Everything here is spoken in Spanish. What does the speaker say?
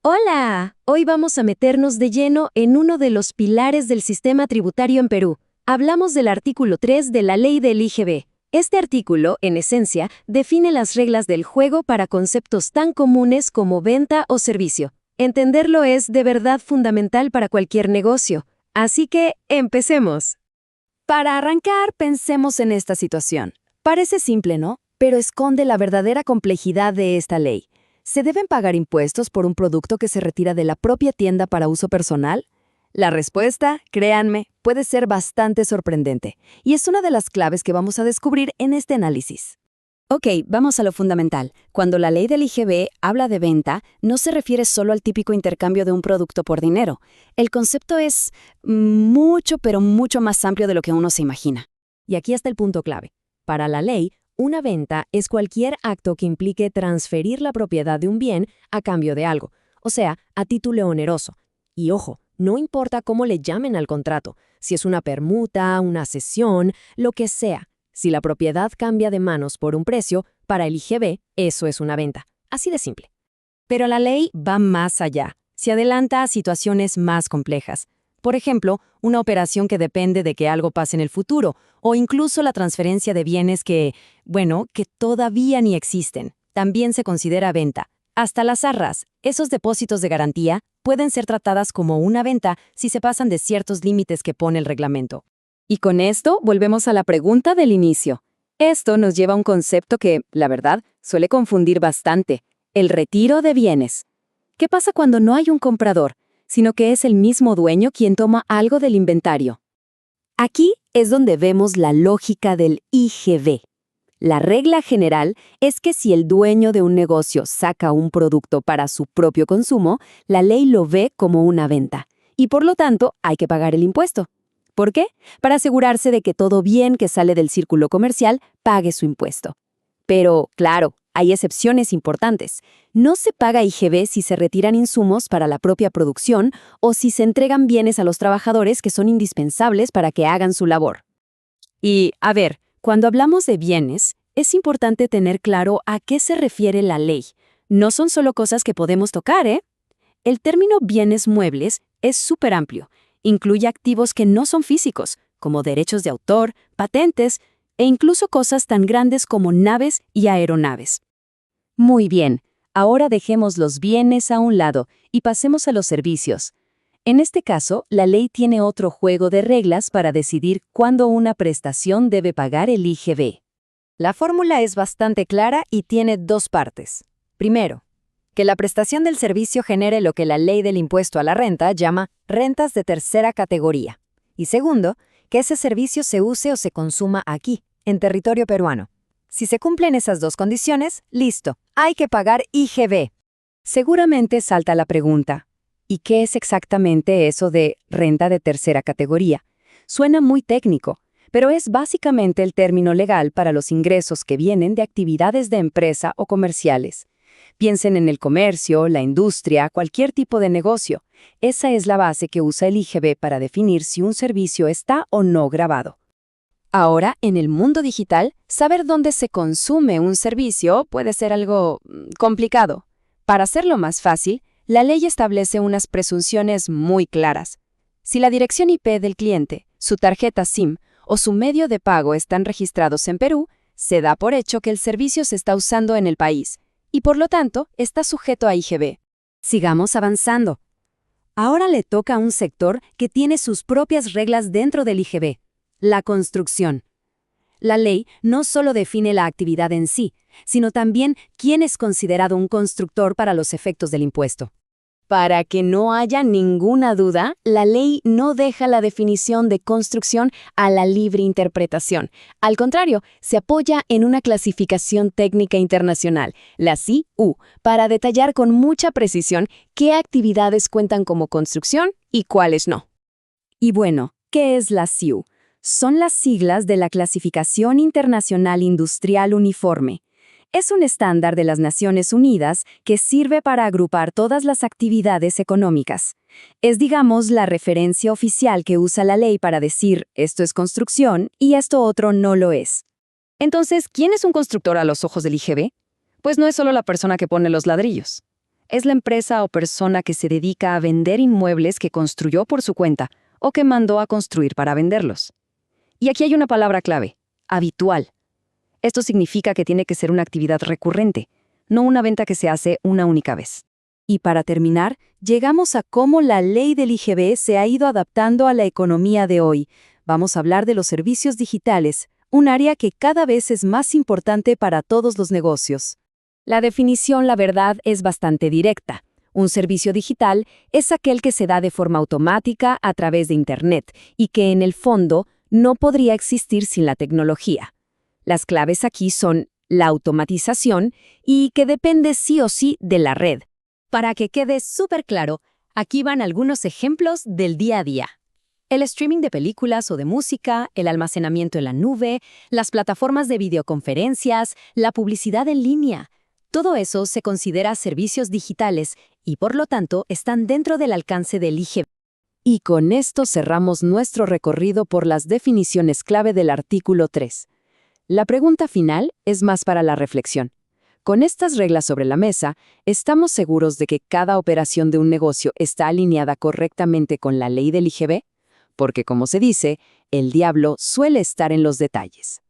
Hola, hoy vamos a meternos de lleno en uno de los pilares del sistema tributario en Perú. Hablamos del artículo 3 de la ley del IGB. Este artículo, en esencia, define las reglas del juego para conceptos tan comunes como venta o servicio. Entenderlo es de verdad fundamental para cualquier negocio. Así que, empecemos. Para arrancar, pensemos en esta situación. Parece simple, ¿no? Pero esconde la verdadera complejidad de esta ley. ¿Se deben pagar impuestos por un producto que se retira de la propia tienda para uso personal? La respuesta, créanme, puede ser bastante sorprendente, y es una de las claves que vamos a descubrir en este análisis. Ok, vamos a lo fundamental. Cuando la ley del IGB habla de venta, no se refiere solo al típico intercambio de un producto por dinero. El concepto es mucho, pero mucho más amplio de lo que uno se imagina. Y aquí está el punto clave. Para la ley, una venta es cualquier acto que implique transferir la propiedad de un bien a cambio de algo, o sea, a título oneroso. Y ojo, no importa cómo le llamen al contrato, si es una permuta, una cesión, lo que sea. Si la propiedad cambia de manos por un precio, para el IGB, eso es una venta. Así de simple. Pero la ley va más allá. Se adelanta a situaciones más complejas. Por ejemplo, una operación que depende de que algo pase en el futuro, o incluso la transferencia de bienes que todavía ni existen. También se considera venta. Hasta las arras, esos depósitos de garantía, pueden ser tratadas como una venta si se pasan de ciertos límites que pone el reglamento. Y con esto volvemos a la pregunta del inicio. Esto nos lleva a un concepto que, la verdad, suele confundir bastante: el retiro de bienes. ¿Qué pasa cuando no hay un comprador, sino que es el mismo dueño quien toma algo del inventario? Aquí es donde vemos la lógica del IGB. La regla general es que si el dueño de un negocio saca un producto para su propio consumo, la ley lo ve como una venta, y por lo tanto hay que pagar el impuesto. ¿Por qué? Para asegurarse de que todo bien que sale del círculo comercial pague su impuesto. Pero, claro, hay excepciones importantes. No se paga IGB si se retiran insumos para la propia producción o si se entregan bienes a los trabajadores que son indispensables para que hagan su labor. Y, a ver, cuando hablamos de bienes, es importante tener claro a qué se refiere la ley. No son solo cosas que podemos tocar, ¿eh? El término bienes muebles es súper amplio. Incluye activos que no son físicos, como derechos de autor, patentes e incluso cosas tan grandes como naves y aeronaves. Muy bien, ahora dejemos los bienes a un lado y pasemos a los servicios. En este caso, la ley tiene otro juego de reglas para decidir cuándo una prestación debe pagar el IGB. La fórmula es bastante clara y tiene dos partes. Primero, que la prestación del servicio genere lo que la ley del impuesto a la renta llama rentas de tercera categoría. Y segundo, que ese servicio se use o se consuma aquí, en territorio peruano. Si se cumplen esas dos condiciones, listo, hay que pagar IGB. Seguramente salta la pregunta: ¿y qué es exactamente eso de renta de tercera categoría? Suena muy técnico, pero es básicamente el término legal para los ingresos que vienen de actividades de empresa o comerciales. Piensen en el comercio, la industria, cualquier tipo de negocio. Esa es la base que usa el IGB para definir si un servicio está o no grabado. Ahora, en el mundo digital, saber dónde se consume un servicio puede ser algo complicado. Para hacerlo más fácil, la ley establece unas presunciones muy claras. Si la dirección IP del cliente, su tarjeta SIM o su medio de pago están registrados en Perú, se da por hecho que el servicio se está usando en el país y por lo tanto está sujeto a IGB. Sigamos avanzando. Ahora le toca a un sector que tiene sus propias reglas dentro del IGB: la construcción. La ley no solo define la actividad en sí, sino también quién es considerado un constructor para los efectos del impuesto. Para que no haya ninguna duda, la ley no deja la definición de construcción a la libre interpretación. Al contrario, se apoya en una clasificación técnica internacional, la CIU, para detallar con mucha precisión qué actividades cuentan como construcción y cuáles no. Y bueno, ¿qué es la CIU? Son las siglas de la Clasificación Internacional Industrial Uniforme. Es un estándar de las Naciones Unidas que sirve para agrupar todas las actividades económicas. Es, digamos, la referencia oficial que usa la ley para decir esto es construcción y esto otro no lo es. Entonces, ¿quién es un constructor a los ojos del IGB? Pues no es solo la persona que pone los ladrillos. es la empresa o persona que se dedica a vender inmuebles que construyó por su cuenta o que mandó a construir para venderlos. Y aquí hay una palabra clave: habitual. Esto significa que tiene que ser una actividad recurrente, no una venta que se hace una única vez. Y para terminar, llegamos a cómo la ley del IGB se ha ido adaptando a la economía de hoy. Vamos a hablar de los servicios digitales, un área que cada vez es más importante para todos los negocios. La definición, la verdad, es bastante directa. Un servicio digital es aquel que se da de forma automática a través de Internet y que, en el fondo, no podría existir sin la tecnología. Las claves aquí son la automatización y que depende sí o sí de la red. Para que quede súper claro, aquí van algunos ejemplos del día a día. El streaming de películas o de música, el almacenamiento en la nube, las plataformas de videoconferencias, la publicidad en línea. Todo eso se considera servicios digitales y, por lo tanto, están dentro del alcance del IGB. Y con esto cerramos nuestro recorrido por las definiciones clave del artículo 3. La pregunta final es más para la reflexión. Con estas reglas sobre la mesa, ¿estamos seguros de que cada operación de un negocio está alineada correctamente con la ley del IGB? Porque, como se dice, el diablo suele estar en los detalles.